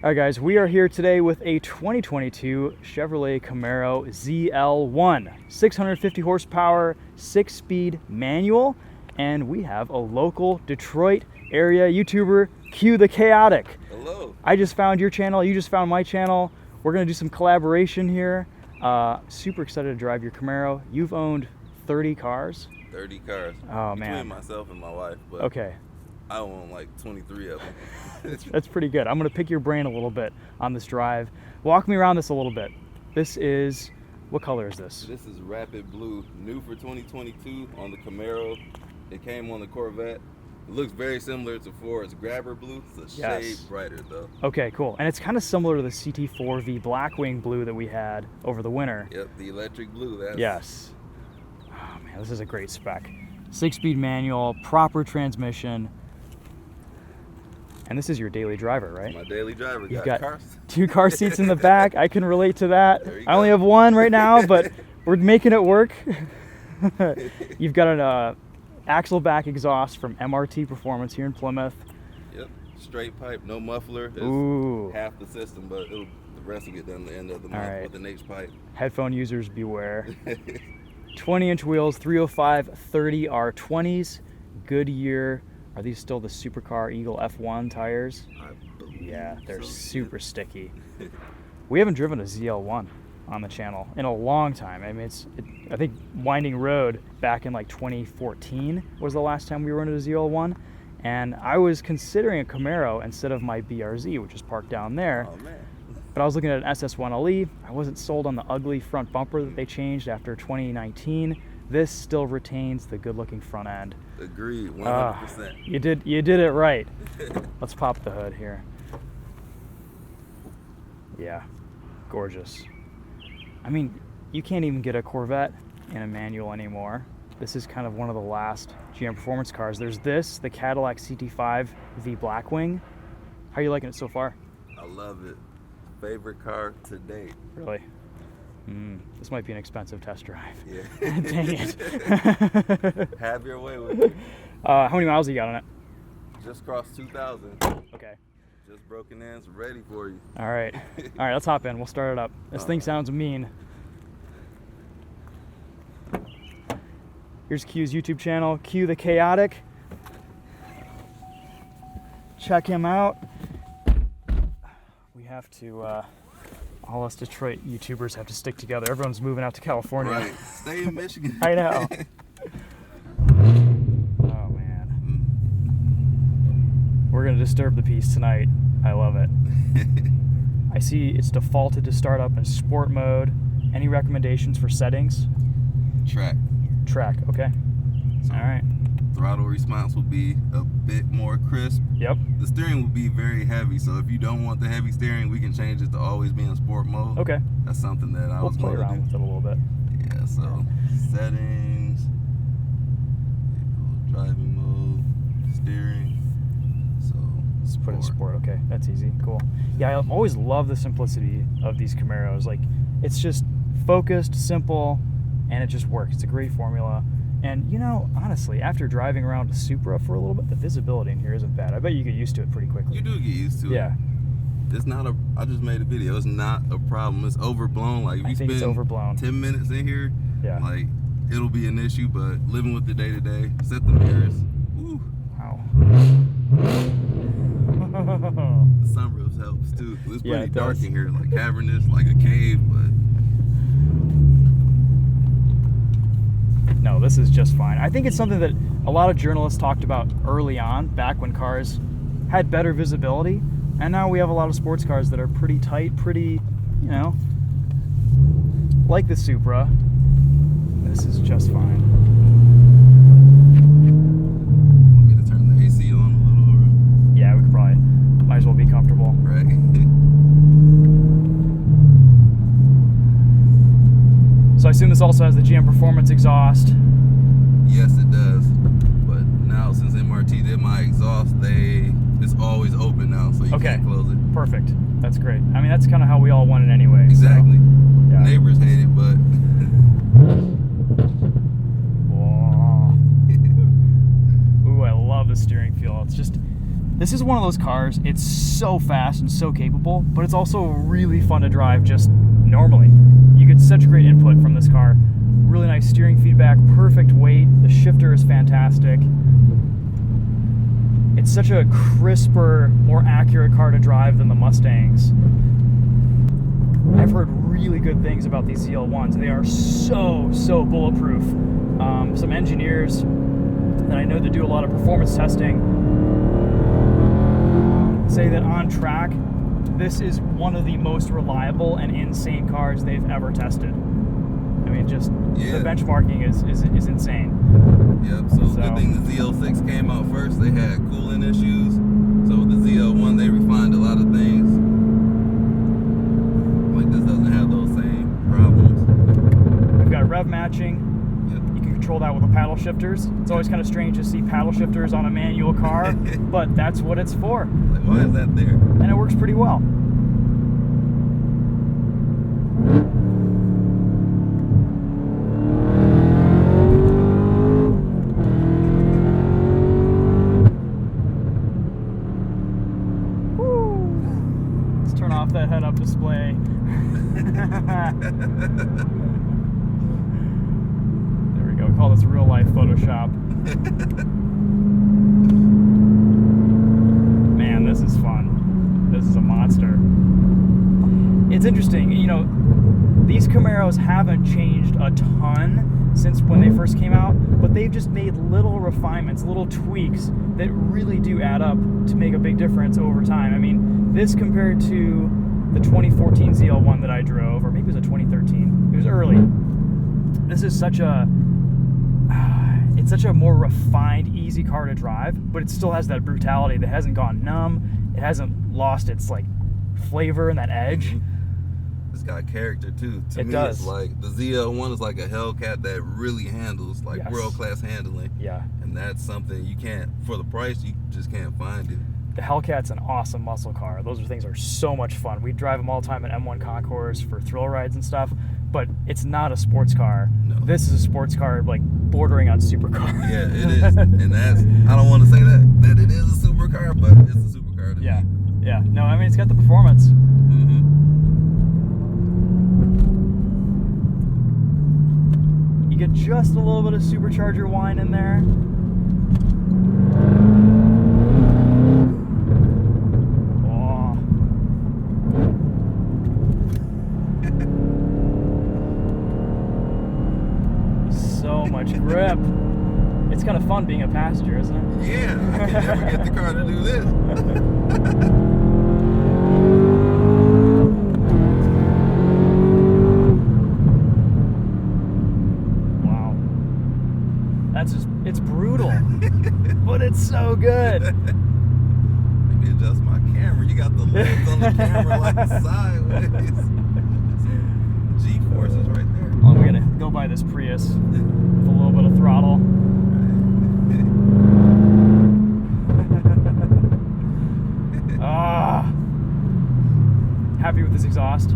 All right, guys, we are here today with a 2022 Chevrolet Camaro ZL1, 650 horsepower, 6-speed manual, and we have a local Detroit area YouTuber, Q the Chaotic. Hello. I just found your channel, you just found my channel. We're gonna do some collaboration here. Super excited to drive your Camaro. You've owned 30 cars? 30 cars. Oh, man. Between myself and my wife, but okay. I own like 23 of them. That's pretty good. I'm gonna pick your brain a little bit on this drive. Walk me around this a little bit. This is, what color is this? This is Rapid Blue, new for 2022 on the Camaro. It came on the Corvette. It looks very similar to Ford's Grabber Blue. It's a shade brighter though. Okay, cool. And it's kind of similar to the CT4V Blackwing Blue that we had over the winter. Yep, the electric blue. That's... Yes. Oh man, this is a great spec. 6-speed manual, proper transmission. And this is your daily driver, right? My daily driver. You've got cars. 2 car seats in the back. I can relate to that. I only go. have 1 right now, but we're making it work. You've got an axle back exhaust from MRT Performance here in Plymouth. Yep, straight pipe, no muffler. It's Ooh. half the system, but the rest will get done at the end of the month with an H pipe. Headphone users beware. 20-inch wheels, 305 30 R20s, Goodyear. Are these still the supercar Eagle F1 tires? Yeah, they're super sticky. We haven't driven a ZL1 on the channel in a long time. I mean, I think Winding Road back in like 2014 was the last time we were in a ZL1. And I was considering a Camaro instead of my BRZ, which is parked down there. Oh, man. But I was looking at an SS1LE. I wasn't sold on the ugly front bumper that they changed after 2019. This still retains the good-looking front end. Agreed, 100%. You did it right. Let's pop the hood here. Yeah, gorgeous. I mean, you can't even get a Corvette in a manual anymore. This is kind of one of the last GM performance cars. There's this, the Cadillac CT5 V Blackwing. How are you liking it so far? I love it. Favorite car to date. Really? This might be an expensive test drive. Yeah. Dang it. Have your way with it. How many miles you got on it? Just crossed 2,000. Okay. Just broken in, so ready for you. All right. All right, let's hop in. We'll start it up. This thing sounds mean. Here's Q's YouTube channel, Q the Chaotic. Check him out. We have to, all us Detroit YouTubers have to stick together. Everyone's moving out to California. Right. Stay in Michigan. I know. Oh, man. We're going to disturb the peace tonight. I love it. I see it's defaulted to start up in sport mode. Any recommendations for settings? Track, okay. So all right. Throttle response will be a bit more crisp. Yep. The steering will be very heavy, so if you don't want the heavy steering, we can change it to always be in sport mode. Okay. That's something that I Let's play around with it a little bit. Yeah, so settings, driving mode, steering. So Let's put it in sport. Okay, that's easy. Cool. Yeah, I always love the simplicity of these Camaros. Like, it's just focused, simple, and it just works. It's a great formula. And, you know, honestly, after driving around a Supra for a little bit, the visibility in here isn't bad. I bet you get used to it pretty quickly. You do get used to it. Yeah. It's not I just made a video. It's not a problem. It's overblown. Like, if you spend it's overblown. 10 minutes in here, yeah, like, it'll be an issue, but living with the day-to-day, set the mirrors. Woo. Wow. The sunroof helps, too. It's pretty it dark does. in here, like cavernous, like a cave, but... No, this is just fine. I think it's something that a lot of journalists talked about early on, back when cars had better visibility, and now we have a lot of sports cars that are pretty tight, pretty, you know, like the Supra. This is just fine. Want me to turn the AC on a little? Or? Yeah, we could probably, might as well be comfortable. Right. So I assume this also has the GM Performance exhaust. Yes, it does. But now since MRT did my exhaust, it's always open now, so you can't close it. Perfect. That's great. I mean, that's kind of how we all want it anyway. Exactly. So, yeah. Neighbors hate it, but... Ooh, I love the steering feel. It's just This is one of those cars, it's so fast and so capable, but it's also really fun to drive just normally. You get such great input from this car. Really nice steering feedback, perfect weight, the shifter is fantastic. It's such a crisper, more accurate car to drive than the Mustangs. I've heard really good things about these ZL1s. They are so bulletproof. Some engineers that I know that do a lot of performance testing say that on track, this is one of the most reliable and insane cars they've ever tested. I mean, just the benchmarking is insane. Yep, so good thing the ZL6 came out first. They had cooling issues. So with the ZL1, they refined a lot of things. Like this doesn't have those same problems. We've got rev matching. Yep. You can control that with the paddle shifters. It's always kind of strange to see paddle shifters on a manual car, but that's what it's for. Like, why is that there? And it works pretty well. Turn off that head-up display. There we go. We call this real-life Photoshop. Man, this is fun. This is a monster. It's interesting, you know, these Camaros haven't changed a ton since when they first came out, but they've just made little refinements, little tweaks that really do add up to make a big difference over time. I mean, this compared to the 2014 ZL1 that I drove, or maybe it was a 2013. It was early. This is such a, it's such a more refined, easy car to drive, but it still has that brutality that hasn't gone numb. It hasn't lost its like flavor and that edge. It's got character too. To me, does. It's like the ZL1 is like a Hellcat that really handles, like world-class handling. Yeah. And that's something you can't, for the price, you just can't find it. The Hellcat's an awesome muscle car. Those things are so much fun. We drive them all the time at M1 concourse for thrill rides and stuff, but it's not a sports car. No. This is a sports car, like bordering on supercar. Yeah, it is. And that's, I don't want to say that it is a supercar, but it's a supercar to me. Yeah. No, I mean, it's got the performance. Mm-hmm. You get just a little bit of supercharger whine in there. So much grip. It's kind of fun being a passenger, isn't it? Yeah, I can never get the car to do this. Wow. That's just, it's brutal, but it's so good. Let me adjust my camera. You got the legs on the camera like sideways. G-forces right there. Oh, we're gonna go by this Prius with a little bit of throttle. Happy with this exhaust?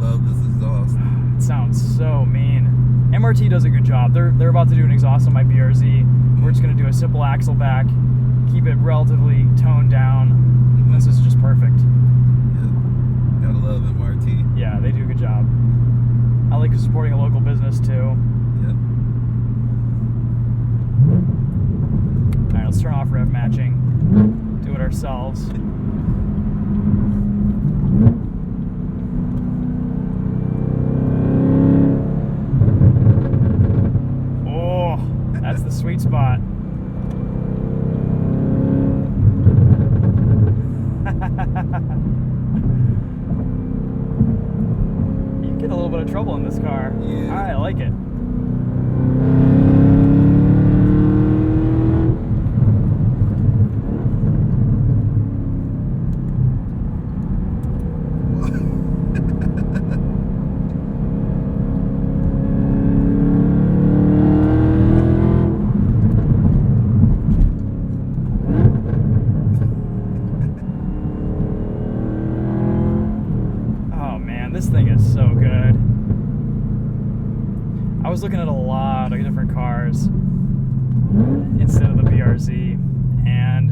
Love this exhaust. It sounds so mean. MRT does a good job. They're about to do an exhaust on my BRZ. We're just gonna do a simple axle back, keep it relatively toned down. This is just perfect. Yeah. Gotta love MRT. Yeah, they do a good job. I like supporting a local business too. Yep. Alright, let's turn off rev matching. Do it ourselves. Oh, that's the sweet spot. You can get a little bit of trouble in this car. Yeah. I like it. This thing is so good. I was looking at a lot of different cars instead of the BRZ, and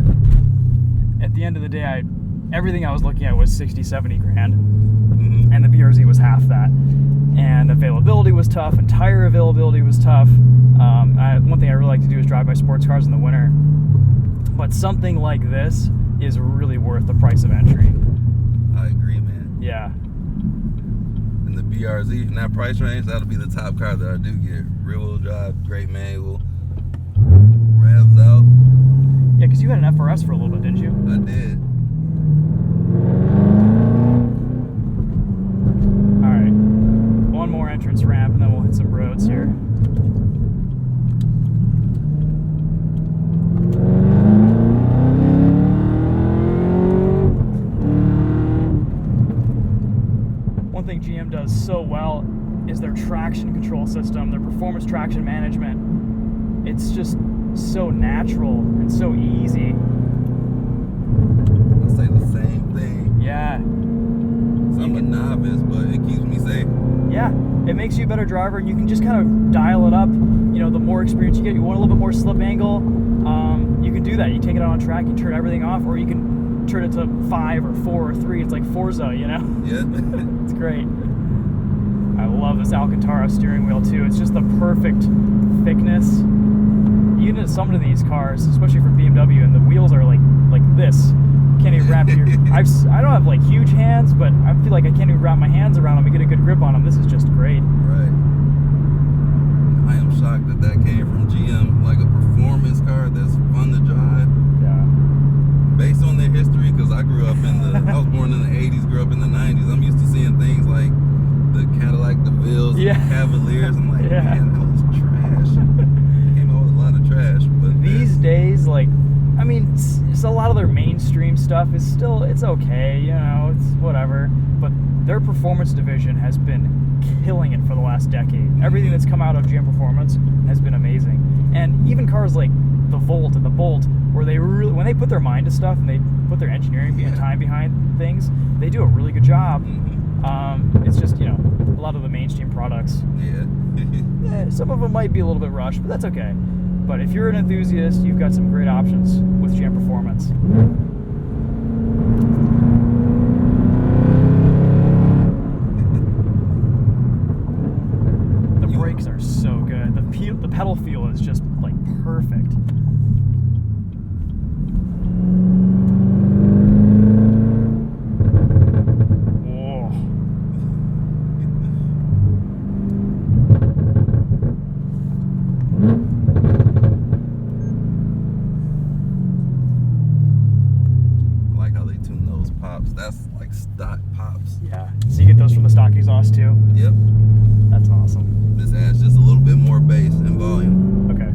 at the end of the day, everything I was looking at was 60, 70 grand. Mm-hmm. And the BRZ was half that. And availability was tough, and tire availability was tough. One thing I really like to do is drive my sports cars in the winter. But something like this is really worth the price of entry. I agree, man. Yeah. And the BRZ in that price range, that'll be the top car that I do get. Rear-wheel drive, great manual, revs out. Yeah, because you had an FRS for a little bit, didn't you? I did. All right. One more entrance ramp, and then we'll hit some roads here. One thing GM does so well is their traction control system, their performance traction management. It's just so natural and so easy. I say the same thing. Yeah. I'm a novice, but it keeps me safe. Yeah, it makes you a better driver, and you can just kind of dial it up. You know, the more experience you get, you want a little bit more slip angle, you can do that. You take it out on track, you turn everything off, or you can turn it to 5 or 4 or 3. It's like Forza, you know? Yeah. It's great. I love this Alcantara steering wheel too. It's just the perfect thickness. You get into some of these cars, especially from BMW, and the wheels are like this. Can't even wrap your. I don't have like huge hands, but I feel like I can't even wrap my hands around them and get a good grip on them. This is just great. Right. I am shocked that came from GM, like a performance car that's fun to drive. Yeah. Based on their history, because I grew up I was born in the 80s, grew up in the 90s. I'm used to seeing things like the Cadillac DeVille's, Yeah. and Cavaliers. I'm like, Yeah. man, that was trash. Came out with a lot of trash. But These days, like, I mean, it's a lot of their mainstream stuff is still, it's okay, you know, it's whatever. But their performance division has been killing it for the last decade. Everything that's come out of GM Performance has been amazing. And even cars like the Volt and the Bolt, where they really, when they put their mind to stuff and they put their engineering and time behind things, they do a really good job. It's just, you know, a lot of the mainstream products. Yeah. Some of them might be a little bit rushed, but that's okay. But if you're an enthusiast, you've got some great options with GM Performance. The brakes are so good. The pedal feel is just like perfect. Whoa. I like how they tune those pops. That's like stock pops. Yeah. So you get those from the stock exhaust too? Yep. That's awesome. This adds just a little bit more bass and volume. Okay.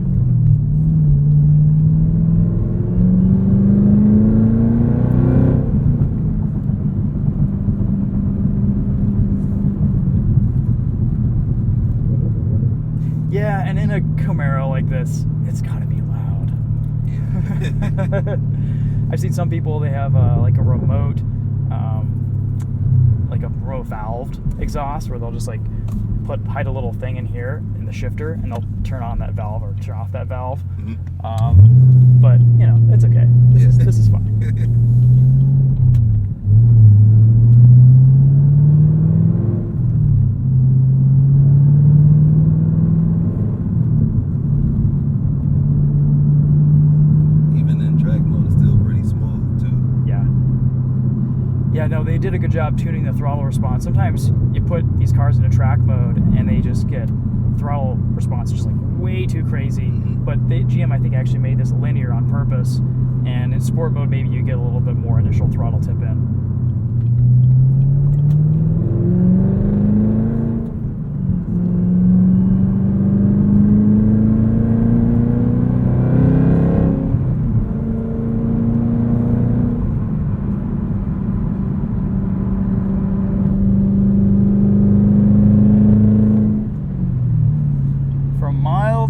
Yeah, and in a Camaro like this, it's gotta be loud. Yeah. I've seen some people, they have like a remote valved exhaust where they'll just like hide a little thing in here in the shifter, and they'll turn on that valve or turn off that valve. But you know, it's okay. This is fine. Yeah, no, they did a good job tuning the throttle response. Sometimes you put these cars into track mode and they just get throttle response just like way too crazy. But GM, I think, actually made this linear on purpose. And in sport mode, maybe you get a little bit more initial throttle tip in.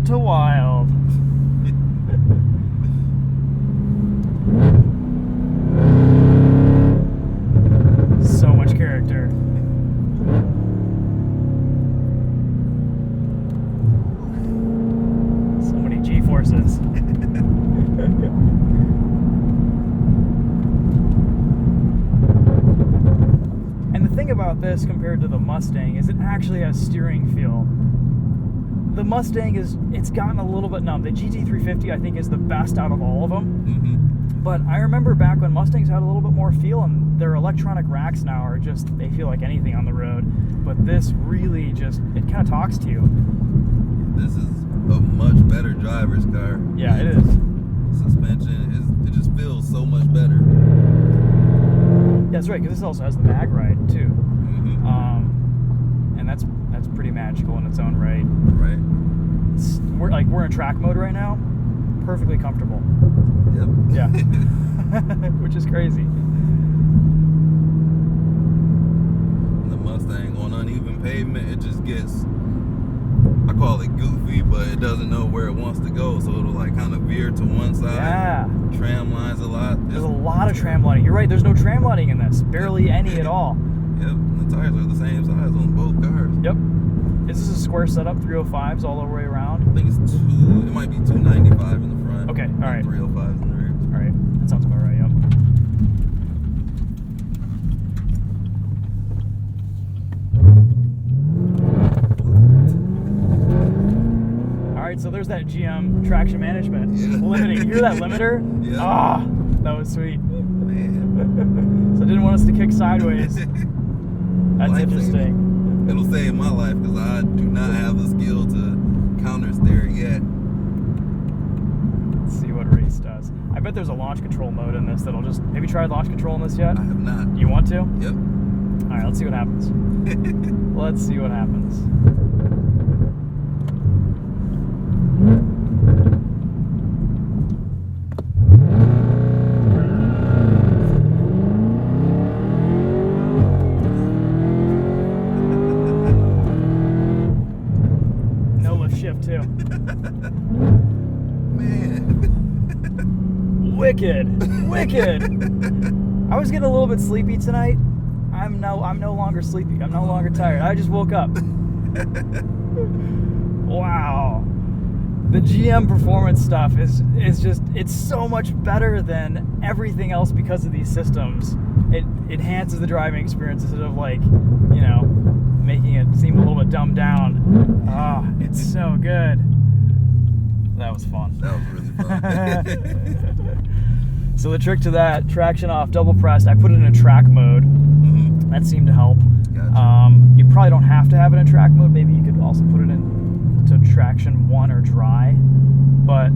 To wild. So much character. So many G-forces. about this compared to the Mustang is it actually has steering feel. The Mustang it's gotten a little bit numb. The GT350 I think is the best out of all of them. Mm-hmm. But I remember back when Mustangs had a little bit more feel, and their electronic racks now are just, they feel like anything on the road. But this really just, it kind of talks to you. This is a much better driver's car. Yeah, it is. Suspension, it just feels so much better. Yeah, that's right, because this also has the mag ride too. Mm-hmm. And that's pretty magical in its own right. Right. We're in track mode right now, perfectly comfortable. Yep. Yeah. Which is crazy. The Mustang on uneven pavement, it just gets, I call it goofy, but it doesn't know where it wants to go, so it'll like kind of veer to one side. Yeah. Tram lines a lot. There's a lot of tram lighting. You're right, there's no tram lighting in this. Barely any at all. Yep, and the tires are the same size on both cars. Yep. Is this a square setup, 305s all the way around? I think it might be 295 in the front. Okay, all right. 305s in the rear. All right, that sounds about right, yep. All right, so there's that GM traction management. Yeah. Limiting. You hear that limiter? Yeah. Ah, that was sweet. Man. So it didn't want us to kick sideways. That's Life interesting. It'll save my life because I do not have the skill to counter steer yet. Let's see what race does. I bet there's a launch control mode in this that'll just... Have you tried launch control in this yet? I have not. You want to? Yep. All right, let's see what happens. Let's see what happens. No lift shift too. Man. Wicked, wicked. I was getting a little bit sleepy tonight. I'm no longer sleepy. I'm no longer tired. I just woke up. Wow. The GM performance stuff is just, it's so much better than everything else because of these systems. It enhances the driving experience instead of like, you know, making it seem a little bit dumbed down. Ah, it's so good. That was fun. That was really fun. So the trick to that, traction off, double pressed, I put it in track mode. Mm-hmm. That seemed to help. Gotcha. You probably don't have to have it in track mode. Maybe you could also put it into traction 1 or dry. But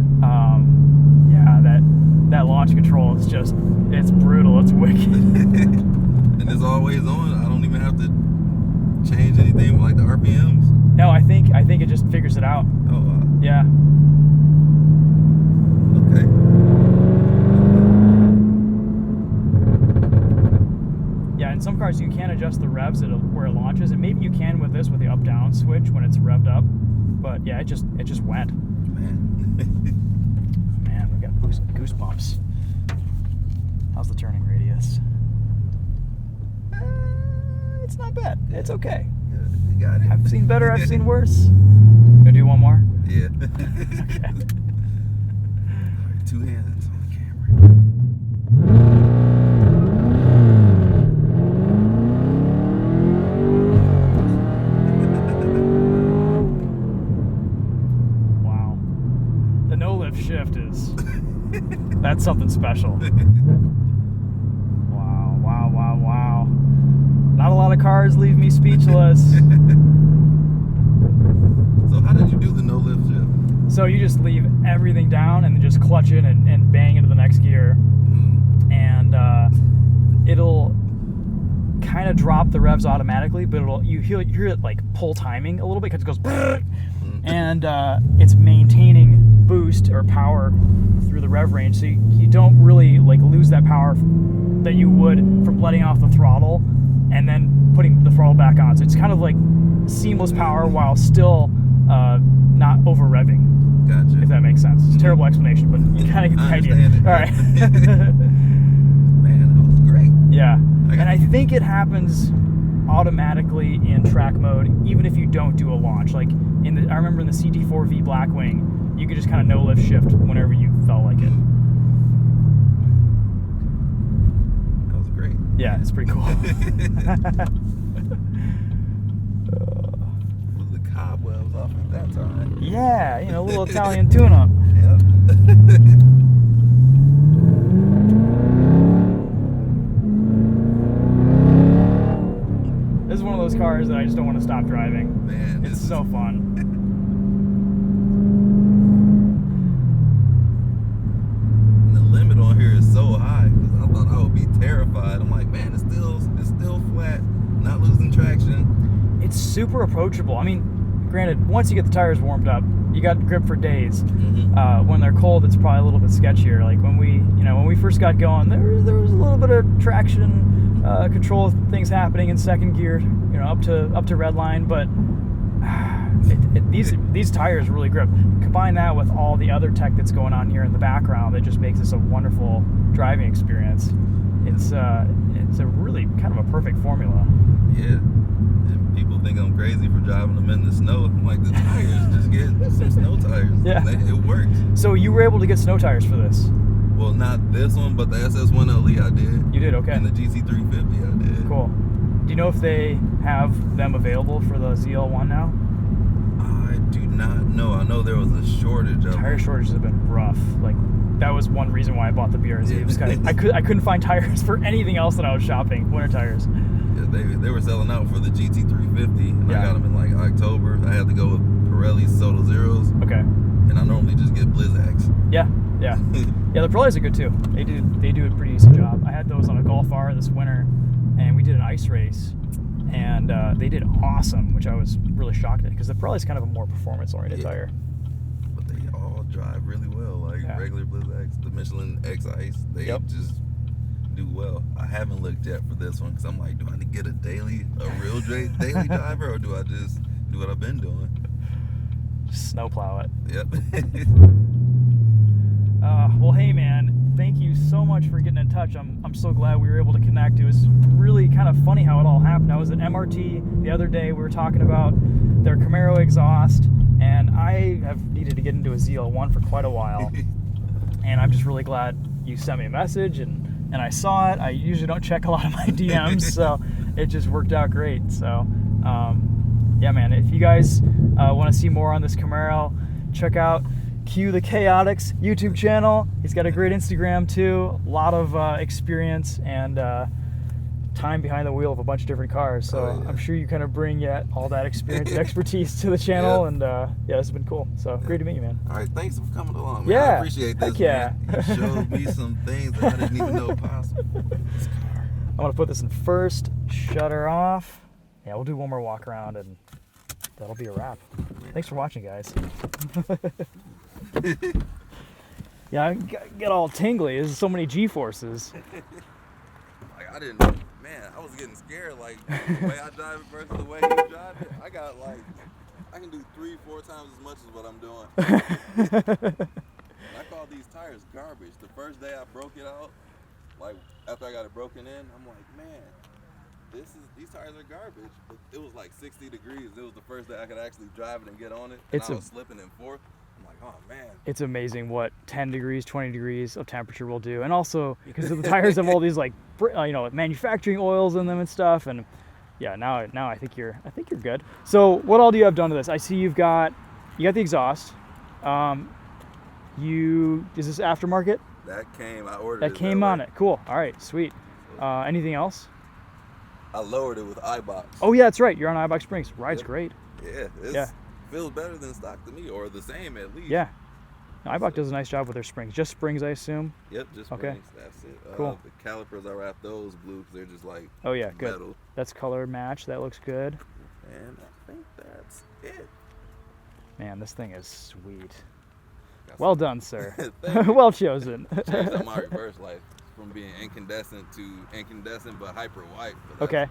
yeah, that launch control is just, it's brutal. It's wicked. And it's always on. I don't even have to change anything like the RPMs. No, I think it just figures it out. Oh, wow. Yeah. Okay. Yeah, in some cars you can adjust the revs where it launches, and maybe you can with this with the up-down switch when it's revved up. But yeah, it just went. Man. Man, we got goosebumps. How's the turning radius? It's not bad. It's okay. Yeah, you got it. I've seen better. I've seen worse. Gonna do one more? Yeah. Okay. All right, 2 hands on the camera. Wow. The no lift shift is, that's something special. Wow, wow, wow, wow. Not a lot of cars leave me speechless. So how did you do the no lift shift? So you just leave everything down and then just clutch in and bang into the next gear. And it'll kind of drop the revs automatically, but you hear it like pull timing a little bit because it goes and it's maintaining boost or power through the rev range, so you don't really like lose that power that you would from letting off the throttle and then putting the throttle back on. So it's kind of like seamless power while still not over revving. Gotcha. If that makes sense. It's a terrible explanation, but you kind of get the idea. It. All right. Man, that was great. Yeah, and I think it happens automatically in track mode, even if you don't do a launch. Like I remember in the CT4V Blackwing, you could just kind of no lift shift whenever you felt like it. That was great. Yeah, it's pretty cool. Blew the cobwebs off at that time. Yeah, you know, a little Italian tune-up. Yep. This is one of those cars that I just don't want to stop driving. Man, it's so fun. And the limit on here is so high because I thought I would be terrified. I'm like, man, it's still flat, not losing traction. It's super approachable. I mean, granted, once you get the tires warmed up, you got grip for days. Mm-hmm. When they're cold, it's probably a little bit sketchier. Like when we first got going, there was a little bit of traction control things happening in second gear, you know, up to red line. But these tires really grip. Combine that with all the other tech that's going on here in the background, that just makes this a wonderful driving experience. It's a really kind of a perfect formula. Yeah. And people think I'm crazy for driving them in the snow. I'm like, the tires, just get some snow tires. Yeah. It works. So you were able to get snow tires for this? Well, not this one, but the SS1LE I did. You did, okay. And the GC350 I did. Cool. Do you know if they have them available for the ZL1 now? I do not know. I know there was a shortage of Tire shortages have been rough. Like, that was one reason why I bought the BRZ. It was kind of, I couldn't find tires for anything else that I was shopping. Winter tires. Yeah, they were selling out for the GT350, and Yeah. I got them in like October. I had to go with Pirelli's Soto Zeros, Okay. and I normally just get Blizzacs. Yeah. Yeah, the Pirellis are good too. They do a pretty decent job. I had those on a Golf R this winter, and we did an ice race, and they did awesome, which I was really shocked at, because the Pirelli's kind of a more performance-oriented tire. But they all drive really well, like regular Blizzacs, the Michelin X Ice. They just do well. I haven't looked yet for this one because I'm like, do I need to get a real daily driver, or do I just do what I've been doing? Just snowplow it. Yep. Well, hey man, thank you so much for getting in touch. I'm so glad we were able to connect. It was really kind of funny how it all happened. I was at MRT the other day. We were talking about their Camaro exhaust, and I have needed to get into a ZL1 for quite a while. And I'm just really glad you sent me a message, and I saw it. I usually don't check a lot of my DMs, so it just worked out great. So, yeah, man, if you guys want to see more on this Camaro, check out Q the Chaotic's YouTube channel. He's got a great Instagram too. A lot of experience and time behind the wheel of a bunch of different cars. So I'm sure you kind of bring all that experience and expertise to the channel. And yeah, it's been cool. So great to meet you, man. All right, thanks for coming along, man. Yeah, I appreciate this. Heck yeah. Man. You showed me some things that I didn't even know possible. This car. I'm gonna put this in first, shut her off. Yeah, we'll do one more walk around, and that'll be a wrap. Thanks for watching, guys. Yeah, I get all tingly. There's so many G-forces. Like, I didn't know, man, I was getting scared, like, the way I drive it versus the way you drive it. I can do 3-4 times as much as what I'm doing. I call these tires garbage. The first day I broke it out, like, after I got it broken in, I'm like, man, these tires are garbage. But it was like 60 degrees. It was the first day I could actually drive it and get on it. And I was slipping in fourth. I'm like, oh man. It's amazing what 10 degrees, 20 degrees of temperature will do. And also because the tires have all these like, manufacturing oils in them and stuff. And yeah, now I think you're good. So what all do you have done to this? I see you got the exhaust. Is this aftermarket? I ordered that came on it. Cool. All right, sweet. Anything else? I lowered it with iBox. Oh yeah, that's right. You're on iBox Springs. Ride's great. Yeah, feels better than stock to me, or the same at least. Yeah. No, iBox does a nice job with their springs. Just springs, I assume. Yep, just springs. Okay. That's it. Cool. The calipers, I wrapped those blue because they're just like good. metal. That's color match. That looks good. And I think that's it. Man, this thing is sweet. Well done, sir. Well chosen. Changed up my reverse life from being incandescent to incandescent but hyper white. But okay.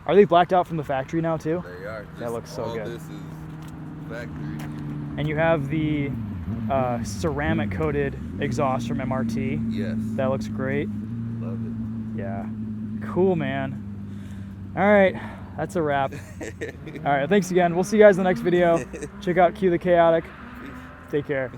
Are they blacked out from the factory now too? They are. That looks so good. All this is factory. And you have the ceramic coated exhaust from MRT. Yes. That looks great. Love it. Yeah. Cool, man. All right. That's a wrap. All right. Thanks again. We'll see you guys in the next video. Check out Q the Chaotic. Take care.